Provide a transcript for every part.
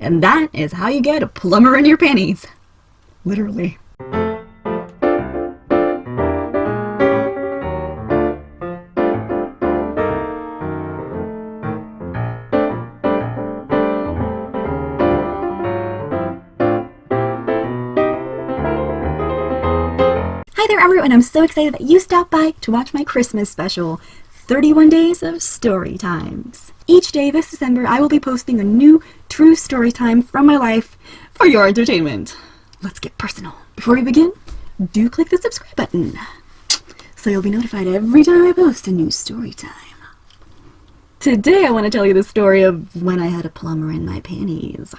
And that is how you get a plumber in your panties. Literally. Hi there everyone, I'm so excited that you stopped by to watch my Christmas special, 31 Days of Story Times. Each day this December I will be posting a new true story time from my life for your entertainment. Let's get personal. Before we begin, do click the subscribe button so you'll be notified every time I post a new story time. Today I want to tell you the story of when I had a plumber in my panties.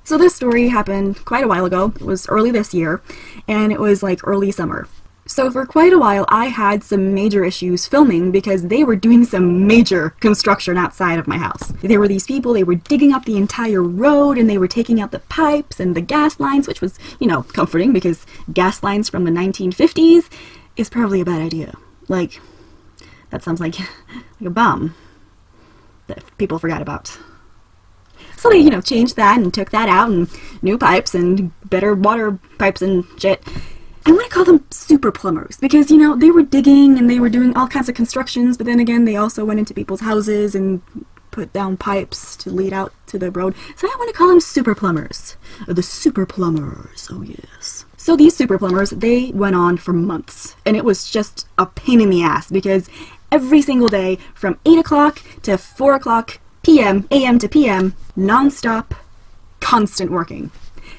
So this story happened quite a while ago. It was early this year, and it was like early summer. So for quite a while I had some major issues filming because they were doing some major construction outside of my house. There were these people, they were digging up the entire road and they were taking out the pipes and the gas lines, which was, you know, comforting because gas lines from the 1950s is probably a bad idea. Like, that sounds like a bomb that people forgot about. So they, you know, changed that and took that out and new pipes and better water pipes and shit. I want to call them super plumbers because, you know, they were digging and they were doing all kinds of constructions, but then again, they also went into people's houses and put down pipes to lead out to the road. So I want to call them super plumbers. The super plumbers, oh yes. So these super plumbers, they went on for months, and it was just a pain in the ass because every single day from 8 o'clock to 4 o'clock p.m., a.m. to p.m., non-stop, constant working.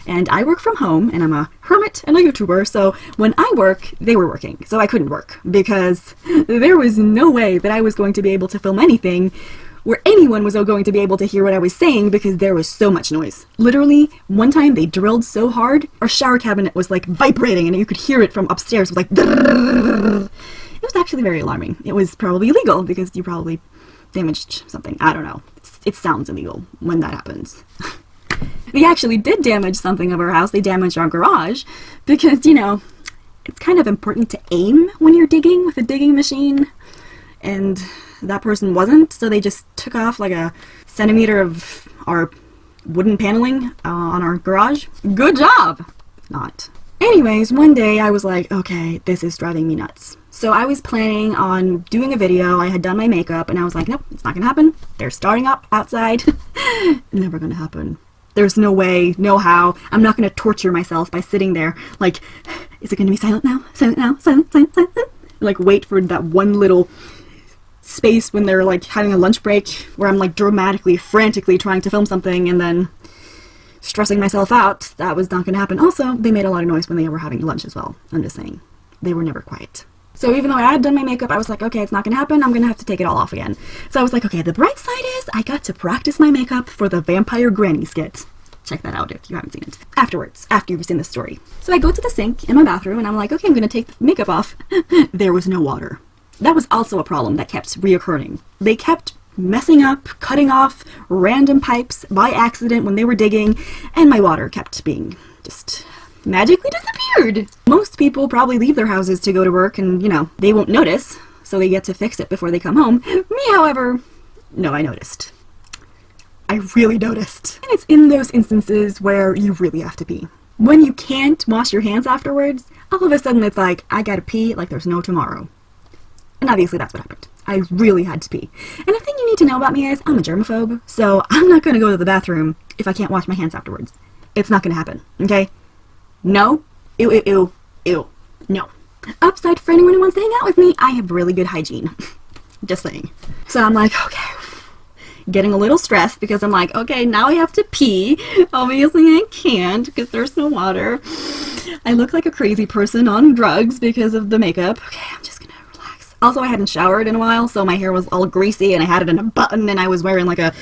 And I work from home, and I'm a hermit and a YouTuber, so when I work, they were working. So I couldn't work, because there was no way that I was going to be able to film anything where anyone was going to be able to hear what I was saying because there was so much noise. Literally, one time they drilled so hard, our shower cabinet was like vibrating, and you could hear it from upstairs. It was like, it was actually very alarming. It was probably illegal, because you probably damaged something. I don't know. It sounds illegal when that happens. They actually did damage something of our house. They damaged our garage because, you know, it's kind of important to aim when you're digging with a digging machine, and that person wasn't, so they just took off like a centimeter of our wooden paneling on our garage. Good job! Not. Anyways, one day I was like, okay, this is driving me nuts. So I was planning on doing a video. I had done my makeup, and I was like, nope, it's not gonna happen. They're starting up outside. Never gonna happen. There's no way, no how. I'm not going to torture myself by sitting there like, is it going to be silent now? Silent now? Silent, silent, silent? Like, wait for that one little space when they're like having a lunch break where I'm like dramatically, frantically trying to film something and then stressing myself out. That was not going to happen. Also, they made a lot of noise when they were having lunch as well. I'm just saying. They were never quiet. So even though I had done my makeup, I was like, okay, it's not going to happen. I'm going to have to take it all off again. So I was like, okay, the bright side is I got to practice my makeup for the Vampire Granny skit. Check that out if you haven't seen it. Afterwards, after you've seen the story. So I go to the sink in my bathroom and I'm like, okay, I'm going to take the makeup off. There was no water. That was also a problem that kept reoccurring. They kept messing up, cutting off random pipes by accident when they were digging, and my water kept being just magically disappeared. Most people probably leave their houses to go to work and, you know, they won't notice, so they get to fix it before they come home. Me, however, no, I noticed. I really noticed. And it's in those instances where you really have to pee. When you can't wash your hands afterwards, all of a sudden it's like, I gotta pee like there's no tomorrow. And obviously that's what happened. I really had to pee. And the thing you need to know about me is I'm a germaphobe, so I'm not gonna go to the bathroom if I can't wash my hands afterwards. It's not gonna happen, okay? No, ew, ew, ew, ew, no. Upside, for anyone who wants to hang out with me, I have really good hygiene. Just saying. So I'm like, okay. Getting a little stressed because I'm like, okay, now I have to pee. Obviously I can't because there's no water. I look like a crazy person on drugs because of the makeup. Okay, I'm just gonna relax. Also, I hadn't showered in a while, so my hair was all greasy and I had it in a button and I was wearing like a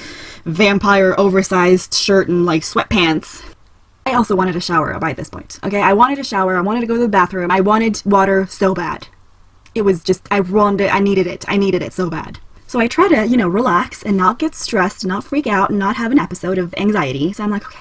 vampire oversized shirt and like sweatpants. I also wanted a shower by this point. Okay, I wanted a shower. I wanted to go to the bathroom. I wanted water so bad. It was just, I needed it. I needed it so bad. So I try to, you know, relax and not get stressed, not freak out, and not have an episode of anxiety. So I'm like, okay,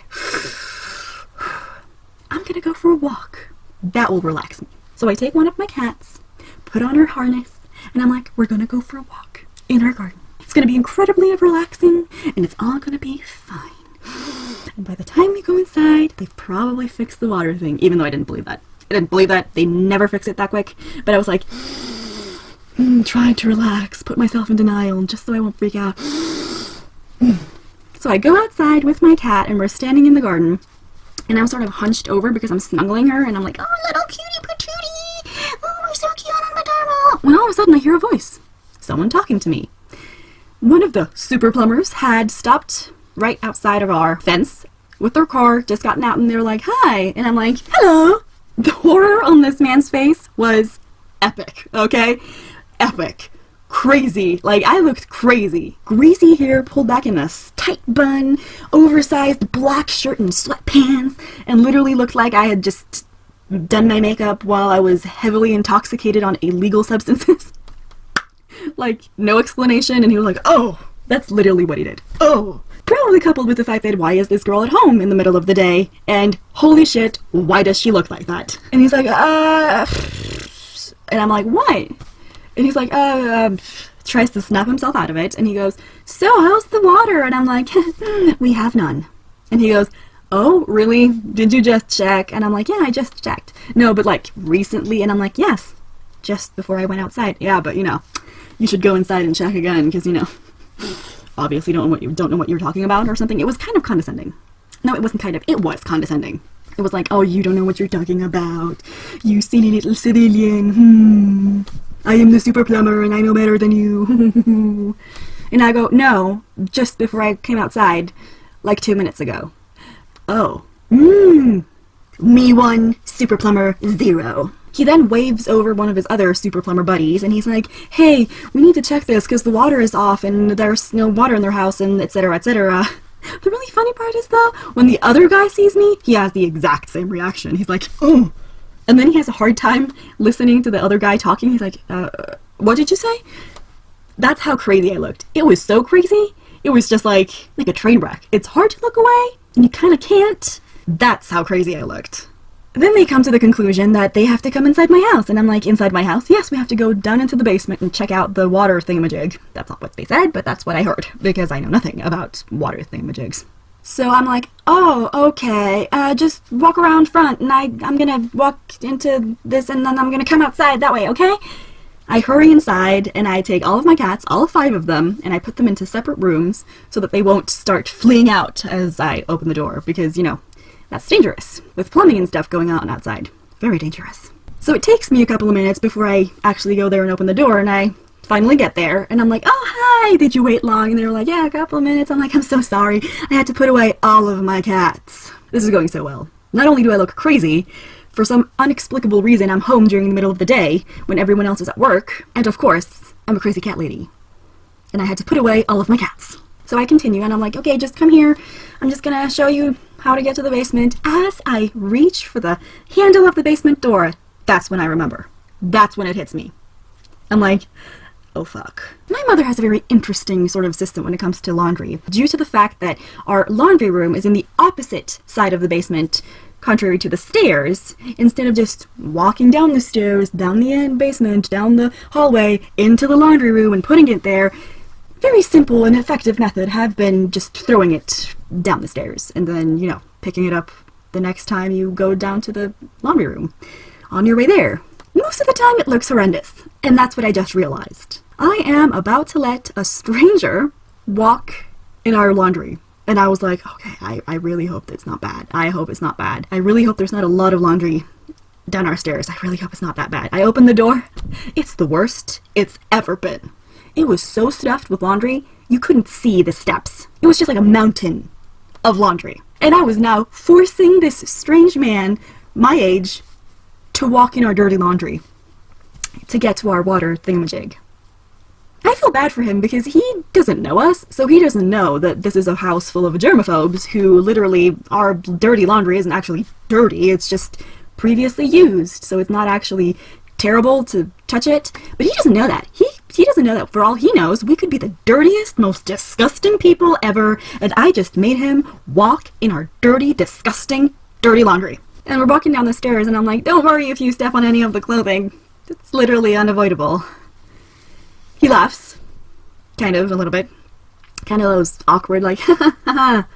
I'm gonna go for a walk. That will relax me. So I take one of my cats, put on her harness, and I'm like, we're gonna go for a walk in our garden. It's gonna be incredibly relaxing, and it's all gonna be fine. And by the time we go inside, they've probably fixed the water thing, even though I didn't believe that. I didn't believe that. They never fix it that quick. But I was like, trying to relax, put myself in denial, just so I won't freak out. So I go outside with my cat, and we're standing in the garden, and I'm sort of hunched over because I'm snuggling her, and I'm like, oh, little cutie patootie, oh, we're so cute on the table. When all of a sudden I hear a voice. Someone talking to me. One of the super plumbers had stopped right outside of our fence with their car, just gotten out, and they were like, hi. And I'm like, hello. The horror on this man's face was epic, okay? Epic. Crazy. Like, I looked crazy. Greasy hair pulled back in a tight bun, oversized black shirt and sweatpants, and literally looked like I had just done my makeup while I was heavily intoxicated on illegal substances. Like, no explanation, and he was like, oh, that's literally what he did. Oh. Probably coupled with the fact that, why is this girl at home in the middle of the day? And, holy shit, why does she look like that? And he's like, and I'm like, what? And he's like, tries to snap himself out of it, and he goes, so, how's the water? And I'm like, we have none. And he goes, oh, really? Did you just check? And I'm like, yeah, I just checked. No, but like, recently? And I'm like, yes, just before I went outside. Yeah, but you know, you should go inside and check again, because, you know, obviously don't know what you're talking about or something. It was kind of condescending. No, it wasn't kind of, it was condescending. It was like, oh, you don't know what you're talking about, you silly little civilian, I am the super plumber and I know better than you. And I go, no, just before I came outside, like 2 minutes ago. Oh, me 1, super plumber 0. He then waves over one of his other super plumber buddies, and he's like, hey, we need to check this because the water is off and there's no water in their house, and etc., etc. The really funny part is, though, when the other guy sees me, he has the exact same reaction. He's like, oh. And then he has a hard time listening to the other guy talking. He's like, what did you say? That's how crazy I looked. It was so crazy. It was just like a train wreck. It's hard to look away, and you kind of can't. That's how crazy I looked. Then they come to the conclusion that they have to come inside my house, and I'm like, inside my house? Yes, we have to go down into the basement and check out the water thingamajig. That's not what they said, but that's what I heard, because I know nothing about water thingamajigs. So I'm like, oh, okay, just walk around front, and I'm gonna walk into this, and then I'm gonna come outside that way, okay? I hurry inside, and I take all of my cats, all 5 of them, and I put them into separate rooms so that they won't start fleeing out as I open the door, because, you know, that's dangerous, with plumbing and stuff going on outside. Very dangerous. So it takes me a couple of minutes before I actually go there and open the door, and I finally get there, and I'm like, oh, hi, did you wait long? And they were like, yeah, a couple of minutes. I'm like, I'm so sorry. I had to put away all of my cats. This is going so well. Not only do I look crazy, for some inexplicable reason I'm home during the middle of the day when everyone else is at work, and of course, I'm a crazy cat lady. And I had to put away all of my cats. So I continue, and I'm like, okay, just come here. I'm just gonna show you how to get to the basement. As I reach for the handle of the basement door, that's when I remember. That's when it hits me. I'm like, oh fuck. My mother has a very interesting sort of system when it comes to laundry, due to the fact that our laundry room is in the opposite side of the basement, contrary to the stairs. Instead of just walking down the stairs, down the basement, down the hallway, into the laundry room and putting it there, very simple and effective method have been just throwing it down the stairs and then, you know, picking it up the next time you go down to the laundry room on your way there. Most of the time it looks horrendous, and that's what I just realized. I am about to let a stranger walk in our laundry, and I was like, okay, I really hope it's not bad. I hope it's not bad. I really hope there's not a lot of laundry down our stairs. I really hope it's not that bad. I opened the door. It's the worst it's ever been. It was so stuffed with laundry, you couldn't see the steps. It was just like a mountain of laundry. And I was now forcing this strange man, my age, to walk in our dirty laundry to get to our water thingamajig. I feel bad for him because he doesn't know us, so he doesn't know that this is a house full of germaphobes who literally, our dirty laundry isn't actually dirty, it's just previously used, so it's not actually terrible to touch it. But he doesn't know that. He doesn't know that. For all he knows, we could be the dirtiest, most disgusting people ever, and I just made him walk in our dirty, disgusting, dirty laundry. And we're walking down the stairs, and I'm like, don't worry if you step on any of the clothing. It's literally unavoidable. He laughs. Kind of, a little bit. Kind of those awkward, like, ha ha ha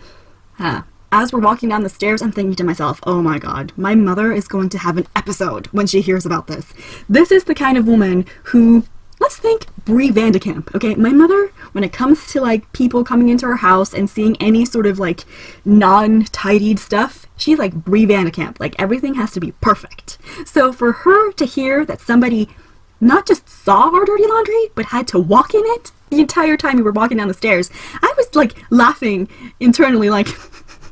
ha. I as we're walking down the stairs, I'm thinking to myself, oh my god, my mother is going to have an episode when she hears about this. This is the kind of woman who, let's think Brie Vandekamp, okay? My mother, when it comes to like people coming into her house and seeing any sort of like non-tidied stuff, she's like Brie Vandekamp. Like everything has to be perfect. So for her to hear that somebody not just saw our dirty laundry, but had to walk in it the entire time we were walking down the stairs, I was like laughing internally like,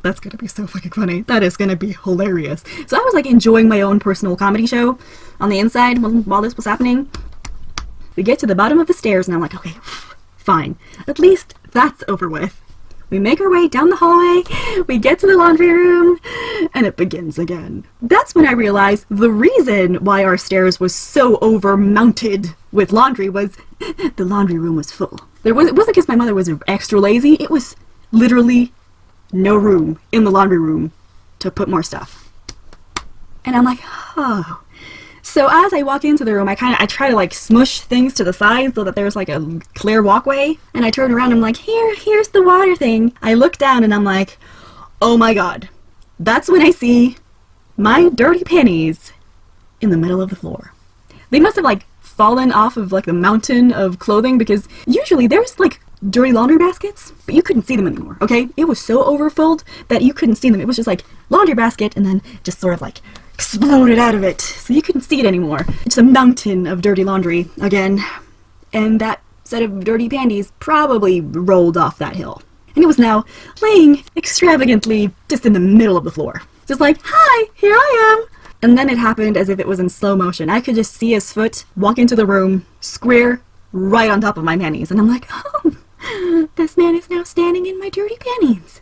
that's gonna be so fucking funny. That is gonna be hilarious. So I was like enjoying my own personal comedy show on the inside while this was happening. We get to the bottom of the stairs and I'm like, okay, fine. At least that's over with. We make our way down the hallway, we get to the laundry room, and it begins again. That's when I realized the reason why our stairs was so over-mounted with laundry was the laundry room was full. It wasn't because my mother was extra lazy, it was literally no room in the laundry room to put more stuff. And I'm like, oh. So as I walk into the room, I try to like smush things to the side so that there's like a clear walkway. And I turn around and I'm like, here's the water thing. I look down and I'm like, oh my god. That's when I see my dirty panties in the middle of the floor. They must have like fallen off of like the mountain of clothing, because usually there's like dirty laundry baskets, but you couldn't see them anymore, okay? It was so overfilled that you couldn't see them. It was just like laundry basket and then just sort of like exploded out of it, so you couldn't see it anymore. It's a mountain of dirty laundry again, and that set of dirty panties probably rolled off that hill. And it was now laying extravagantly just in the middle of the floor. Just like, hi, here I am! And then it happened as if it was in slow motion. I could just see his foot walk into the room, square, right on top of my panties. And I'm like, oh, this man is now standing in my dirty panties.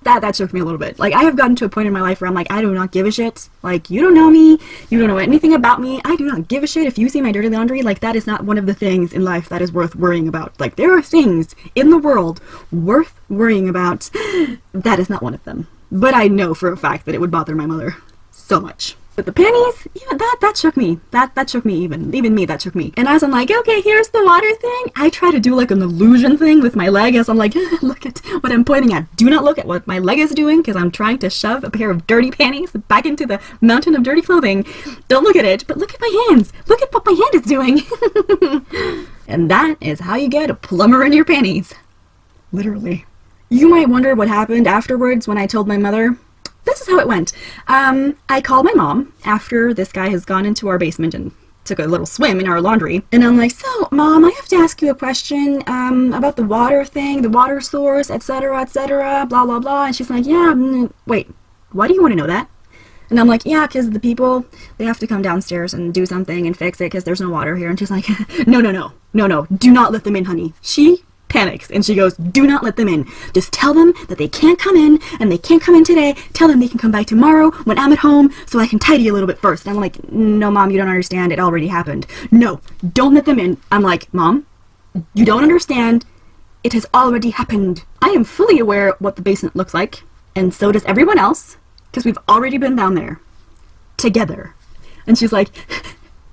That shook me a little bit. Like, I have gotten to a point in my life where I'm like, I do not give a shit. Like, you don't know me. You don't know anything about me. I do not give a shit if you see my dirty laundry. Like, that is not one of the things in life that is worth worrying about. Like, there are things in the world worth worrying about. That is not one of them. But I know for a fact that it would bother my mother so much. But the panties, yeah, that shook me. That shook me even me, that shook me. And as I'm like, okay, here's the water thing, I try to do like an illusion thing with my leg as I'm like, look at what I'm pointing at. Do not look at what my leg is doing, because I'm trying to shove a pair of dirty panties back into the mountain of dirty clothing. Don't look at it, but look at my hands. Look at what my hand is doing. And that is how you get a plumber in your panties. Literally. You might wonder what happened afterwards when I told my mother. This is how it went. I called my mom after this guy has gone into our basement and took a little swim in our laundry. And I'm like, so, Mom, I have to ask you a question about the water thing, the water source, etc., blah, blah, blah. And she's like, yeah, wait, why do you want to know that? And I'm like, yeah, because the people, they have to come downstairs and do something and fix it because there's no water here. And she's like, no, do not let them in, honey. She panics and she goes, do not let them in. Just tell them that they can't come in and they can't come in today. Tell them they can come by tomorrow when I'm at home so I can tidy a little bit first. And I'm like, no, Mom, you don't understand. It already happened. No, don't let them in. I'm like, Mom, you don't understand. It has already happened. I am fully aware what the basement looks like, and so does everyone else, because we've already been down there together. And she's like,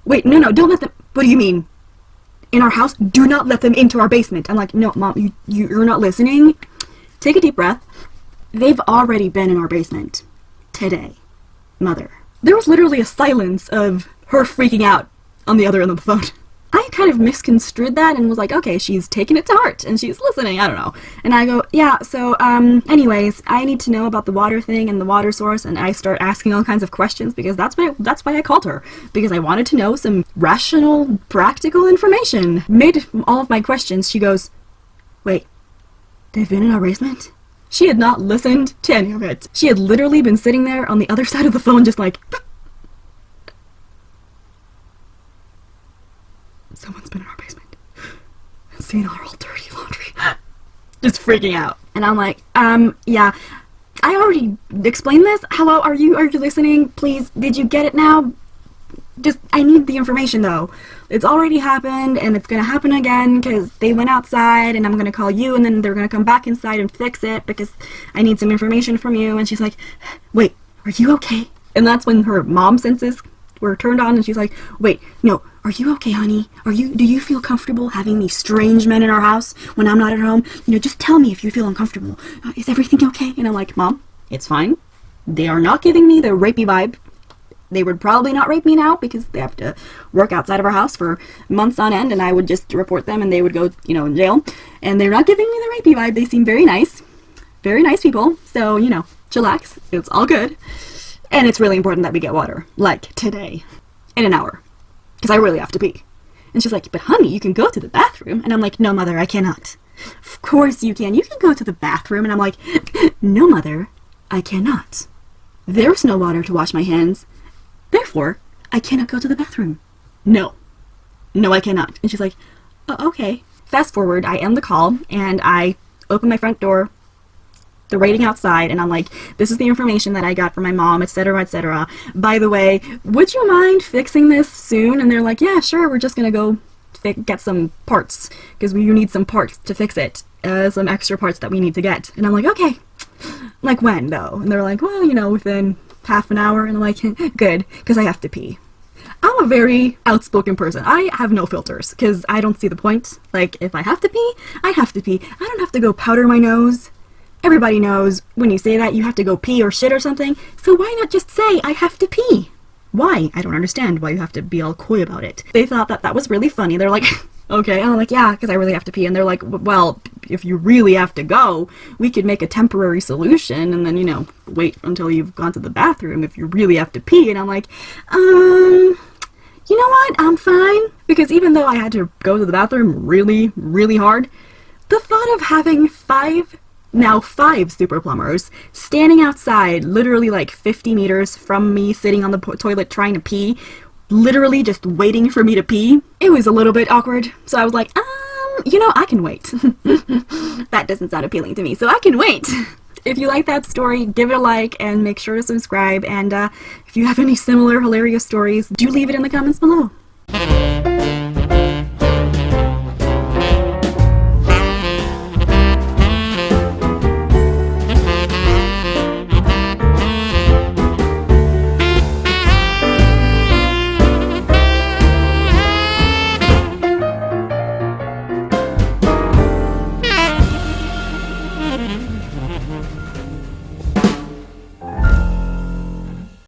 wait, no, don't let them. What do you mean? In our house, do not let them into our basement. I'm like, no, Mom, you're not listening. Take a deep breath. They've already been in our basement today, Mother. There was literally a silence of her freaking out on the other end of the phone. I kind of misconstrued that and was like, okay, she's taking it to heart and she's listening, I don't know. And I go, yeah, so, anyways, I need to know about the water thing and the water source, and I start asking all kinds of questions because that's why I called her. Because I wanted to know some rational, practical information. Mid all of my questions, she goes, wait, they've been in our basement? She had not listened to any of it. She had literally been sitting there on the other side of the phone just like, someone's been in our basement and seen our old dirty laundry. Just freaking out. And I'm like, yeah, I already explained this. Hello, are you listening? Please, did you get it now? Just, I need the information though. It's already happened and it's gonna happen again because they went outside and I'm gonna call you and then they're gonna come back inside and fix it because I need some information from you. And she's like, wait, are you okay? And that's when her mom senses were turned on and she's like, wait, no, are you okay, honey? Do you feel comfortable having these strange men in our house when I'm not at home? You know, just tell me if you feel uncomfortable. Is everything okay? And I'm like, Mom, it's fine. They are not giving me the rapey vibe. They would probably not rape me now because they have to work outside of our house for months on end, and I would just report them and they would go, you know, in jail. And they're not giving me the rapey vibe. They seem very nice people. So, you know, chillax. It's all good. And it's really important that we get water, like today, in an hour, because I really have to pee. And she's like, but honey, you can go to the bathroom. And I'm like, no, Mother, I cannot. Of course you can. You can go to the bathroom. And I'm like, no, Mother, I cannot. There's no water to wash my hands. Therefore, I cannot go to the bathroom. No, I cannot. And she's like, oh, okay. Fast forward, I end the call, and I open my front door, the rating outside, and I'm like, this is the information that I got from my mom, etc., etc. By the way, would you mind fixing this soon? And they're like, yeah, sure, we're just gonna go get some parts, because you need some parts to fix it, some extra parts that we need to get. And I'm like, okay. Like, when, though? And they're like, well, you know, within half an hour. And I'm like, good, because I have to pee. I'm a very outspoken person. I have no filters, because I don't see the point. Like, if I have to pee, I have to pee. I don't have to go powder my nose. Everybody knows when you say that you have to go pee or shit or something, so why not just say I have to pee? Why? I don't understand why you have to be all coy about it. They thought that that was really funny. They're like, okay. And I'm like, yeah, because I really have to pee. And they're like, well, if you really have to go, we could make a temporary solution and then, you know, wait until you've gone to the bathroom if you really have to pee. And I'm like, you know what? I'm fine. Because even though I had to go to the bathroom really, really hard, the thought of having five super plumbers standing outside, literally like 50 meters from me, sitting on the toilet trying to pee, literally just waiting for me to pee, it was a little bit awkward. So I was like, you know, I can wait. That doesn't sound appealing to me, so I can wait. If you like that story, give it a like and make sure to subscribe. And if you have any similar hilarious stories, do leave it in the comments below.